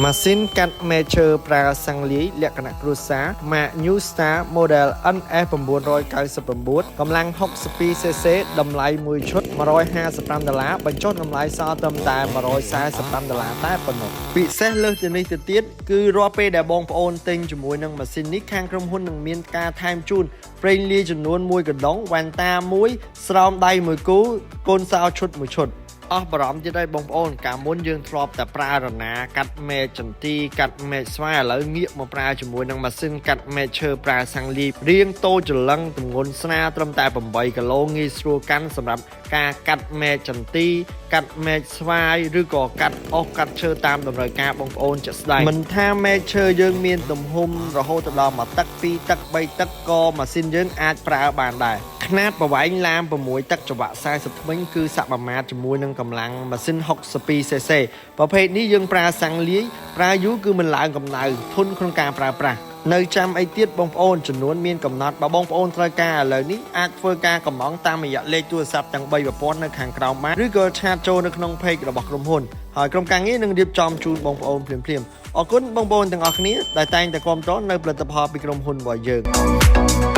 ម៉ាស៊ីនកាត់មេឈើប្រើសាំងលាយលក្ខណៈគ្រួសារម៉ាក New Star Model NS 999កម្លាំង 62cc តម្លៃ1ឈុត$155បញ្ចុះតម្លៃសល់ត្រឹមតែ$145តែប៉ុណ្ណោះពិសេសលើសពីនេះទៅទៀតគឺរាល់ពេលដែលបងប្អូនទិញជាមួយនឹងម៉ាស៊ីននេះខាងក្រុមហ៊ុននឹងមានការថែមជូនប្រេងលាយចំនួន1កណ្ដុងវ៉ែនតា1ស្រោមដៃ1គូកូនសោឈុត1ឈុតអស់បារម្ភទៀតហើយបងប្អូនកាលមុនយើងធ្លាប់តែប្រើរណាកាត់មែកចន្ទីកាត់មែកស្វាយឥឡូវងាកមកប្រើជាមួយនឹងម៉ាស៊ីនកាត់មែកឈើប្រើសាំងលាយរៀងតូចច្រឡឹងទម្ងន់ស្នាត្រឹមតែ8គីឡូងាយស្រួលកាន់សម្រាប់ការកាត់មែកចន្ទីកាត់មែកស្វាយឬក៏កាត់អុសកាត់ឈើតាមតម្រូវការបងប្អូនជាក់ស្ដែងមិនថាមែកឈើយើងមានទំហំរហូតដល់1ទឹក2ទឹក3ទឹកក៏ម៉ាស៊ីនយើងអាចប្រើបានដែរຂະຫນាតប្រវែងឡាន6ទឹកចង្វាក់40ធ្មេញគឺសមាមាត្រជាមួយនឹងកម្លាំងម៉ាស៊ីន 62cc ប្រភេទនេះយើងប្រើសាំងលាយប្រើយូរគឺមិនឡើងកម្ដៅធន់ក្នុងការប្រើប្រាស់នៅចាំអីទៀតបងប្អូនចំនួនមានកំណត់បើបងប្អូនត្រូវការឥឡូវនេះអាចធ្វើការកំណងតាមរយៈលេខទូរស័ព្ទទាំង3ប្រព័ន្ធនៅខាងក្រោមបានឬក៏ឆាតចូលនៅក្នុង page របស់ក្រុមហ៊ុនហើយក្រុមការងារនឹងរៀបចំជូនបងប្អូនភ្លាមៗអរគុណបងប្អូនទាំងអស់គ្នាដែលតែងតែគាំទ្រនៅផលិតផលពីក្រុមហ៊ុនរបស់យើង